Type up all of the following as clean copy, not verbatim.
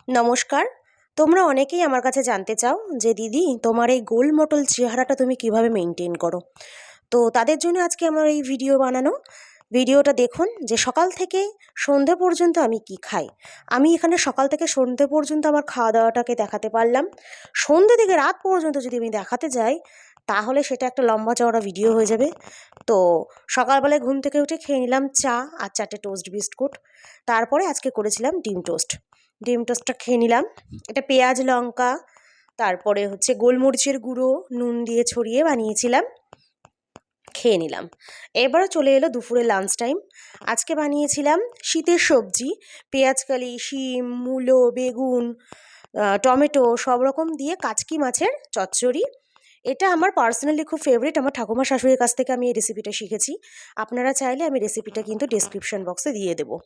নমস্কার। তোমরা অনেকেই আমার কাছে জানতে চাও যে দিদি তোমার এই গোল মোটল চেহারাটা তুমি কিভাবে মেনটেন করো। তো তাদের জন্য আজকে আমার এই ভিডিও বানানো। ভিডিওটা দেখুন যে সকাল থেকে সন্ধে পর্যন্ত আমি কি খাই। আমি এখানে সকাল থেকে সন্ধে পর্যন্ত আমার খাওয়া দাওয়াটাকে দেখাতে পারলাম। সন্ধে থেকে রাত পর্যন্ত যদি আমি দেখাতে যাই তাহলে সেটা একটা লম্বা চওড়া ভিডিও হয়ে যাবে। তো সকালবেলায় ঘুম থেকে উঠে খেয়ে নিলাম চা আর 4টে টোস্ট বিস্কুট। তারপরে আজকে করেছিলাম ডিম টোস্ট। ডিম টোস্টটা খেয়ে নিলাম। এটা পেঁয়াজ লঙ্কা তারপরে হচ্ছে গোলমরিচের গুঁড়ো নুন দিয়ে ছড়িয়ে বানিয়েছিলাম, খেয়ে নিলাম। এবারে চলে এলো দুপুরে লাঞ্চ টাইম। আজকে বানিয়েছিলাম শীতের সবজি, পেঁয়াজকালি, শিম, মূলো, বেগুন, টমেটো সব রকম দিয়ে কাচকি মাছের চচ্চড়ি। এটা আমার পার্সোনালি খুব ফেভারিট। আমার ঠাকুমা শাশুড়ির কাছ থেকে আমি এই রেসিপিটা শিখেছি। আপনারা চাইলে আমি রেসিপিটা কিন্তু ডেসক্রিপশন বক্সে দিয়ে দেবো।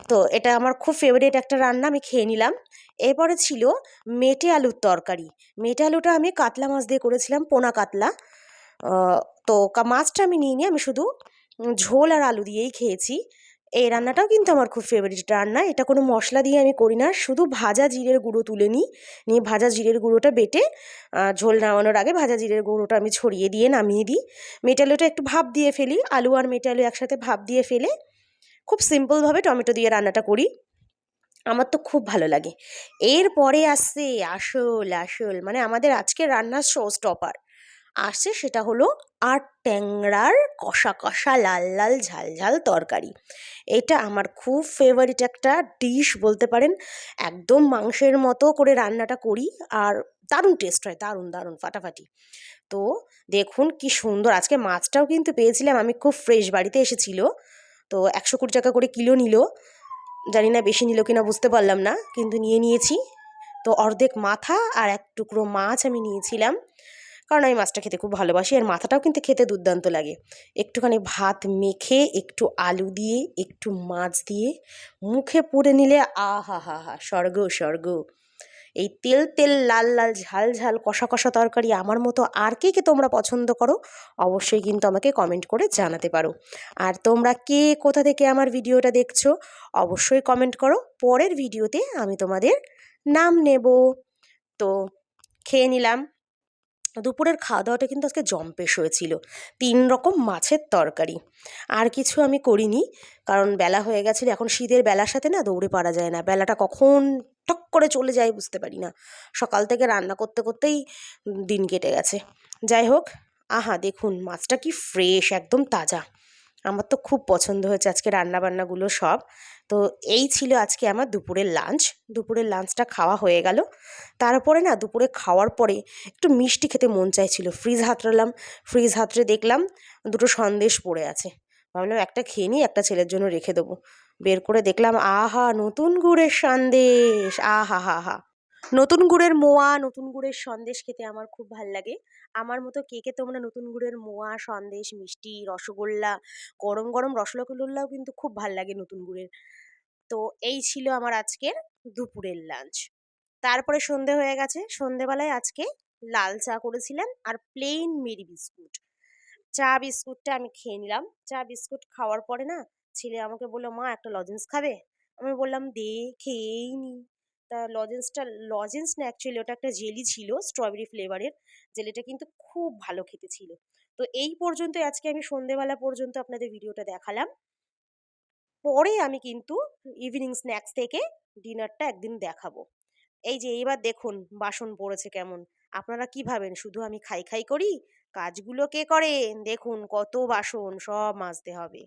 তো এটা আমার খুব ফেভারিট একটা রান্না, আমি খেয়ে নিলাম। এরপরে ছিল মেটে আলুর তরকারি। মেটে আলুটা আমি কাতলা মাছ দিয়ে করেছিলাম, পোনা কাতলা। তো মাছটা আমি নিইনি, আমি শুধু ঝোল আর আলু দিয়েই খেয়েছি। এই রান্নাটাও কিন্তু আমার খুব ফেভারিট রান্না। এটা কোনো মশলা দিয়ে আমি করি না, শুধু ভাজা জিরের গুঁড়ো তুলে নিই, নিয়ে ভাজা জিরের গুঁড়োটা বেটে ঝোল নামানোর আগে ভাজা জিরের গুঁড়োটা আমি ছড়িয়ে দিয়ে নামিয়ে দিই। মেটে আলুটা একটু ভাপ দিয়ে ফেলি, আলু আর মেটে আলু একসাথে ভাপ দিয়ে ফেলে খুব সিম্পলভাবে টমেটো দিয়ে রান্নাটা করি। আমার তো খুব ভালো লাগে। এরপরে আসছে আসল আসল মানে আমাদের আজকের রান্নার শো স্টপার আসছে, সেটা হলো আর ট্যাংরার কষা কষা লাল লাল ঝাল ঝাল তরকারি। এটা আমার খুব ফেভারিট একটা ডিশ বলতে পারেন। একদম মাংসের মতো করে রান্নাটা করি আর দারুণ টেস্ট হয়, দারুণ দারুণ ফাটাফাটি। তো দেখুন কি সুন্দর, আজকে মাছটাও কিন্তু পেয়েছিলাম আমি, খুব ফ্রেশ, বাড়িতে এসেছিল। তো 120 টাকা করে কিলো নিল। জানি না বেশি নিল কিনা, বুঝতে পারলাম না, কিন্তু নিয়ে নিয়েছি। তো অর্ধেক মাথা আর এক টুকরো মাছ আমি নিয়েছিলাম, কারণ আমি মাছটা খেতে খুব ভালোবাসি আর মাথাটাও কিন্তু খেতে দুর্দান্ত লাগে। একটুখানি ভাত মেখে একটু আলু দিয়ে একটু মাছ দিয়ে মুখে পুরে নিলে আহা হা হা, স্বর্গ স্বর্গ। এই তেল তেল লাল লাল ঝাল ঝাল কষা কষা তরকারি আমার মতো আর কে কে তোমরা পছন্দ করো অবশ্যই কিন্তু আমাকে কমেন্ট করে জানাতে পারো। আর তোমরা কে কোথা থেকে আমার ভিডিওটা দেখছো অবশ্যই কমেন্ট করো, পরের ভিডিওতে আমি তোমাদের নাম নেব। তো খেয়ে নিলাম। দুপুরের খাওয়া দাওয়াটা কিন্তু আজকে জম্পেশ হয়েছিল। 3 রকম মাছের তরকারি। আর কিছু আমি করিনি, কারণ বেলা হয়ে গেছিলো। এখন শীতের বেলার সাথে না দৌড়ে পারা যায় না, বেলাটা কখন টক করে চলে যায় বুঝতে পারি না। সকাল থেকে রান্না করতে করতেই দিন কেটে গেছে। যাই হোক, আহা দেখুন মাছটা কি ফ্রেশ, একদম তাজা। আমার তো খুব পছন্দ হয়েছে আজকে রান্নাবান্নাগুলো সব। তো এই ছিল আজকে আমার দুপুরের লাঞ্চ। দুপুরের লাঞ্চটা খাওয়া হয়ে গেল। তারপরে না দুপুরে খাওয়ার পরে একটু মিষ্টি খেতে মন চাইছিল। ফ্রিজ হাতড়ালাম, ফ্রিজ হাতড়ে দেখলাম 2টো সন্দেশ পড়ে আছে। ভাবলাম একটা খেয়ে নিই, একটা ছেলের জন্য রেখে দেবো। বের করে দেখলাম আহা নতুন গুড়ের সন্দেশ, আহা হা হা। নতুন গুড়ের মোয়া, নতুন গুড়ের সন্দেশ খেতে আমার খুব ভাল লাগে। আমার মতো কে কে তোমরা নতুন গুড়ের মোয়া, সন্দেশ, মিষ্টি, রসগোল্লা, গরম গরম রসগোল্লাও কিন্তু খুব ভাল লাগে নতুন গুড়ের। তো এই ছিল আমার আজকের দুপুরের লাঞ্চ। তারপরে সন্ধে হয়ে গেছে। সন্ধেবেলায় আজকে লাল চা করেছিলাম আর প্লেন মেরি বিস্কুট। চা বিস্কুটটা আমি খেয়ে নিলাম। চা বিস্কুট খাওয়ার পরে না ছেলে আমাকে বললো, মা একটা লজেন্স খাবে? আমি বললাম দে, খেয়েই নি। তা লজেন্স না, অ্যাকচুয়ালি ওটা একটা জেলি ছিল স্ট্রবেরি ফ্লেভারের। জেলিটা কিন্তু খুব ভালো খেতে ছিল। তো এই পর্যন্তই আজকে আমি সন্ধেবেলা পর্যন্ত আপনাদের ভিডিওটা দেখালাম। পরে আমি কিন্তু ইভিনিং স্ন্যাক্স থেকে ডিনারটা একদিন দেখাবো। এই যে এইবার দেখুন বাসন পড়েছে কেমন। আপনারা কি ভাবেন শুধু আমি খাই খাই করি? কাজগুলো কে করেন? দেখুন কত বাসন, সব মাজতে হবে।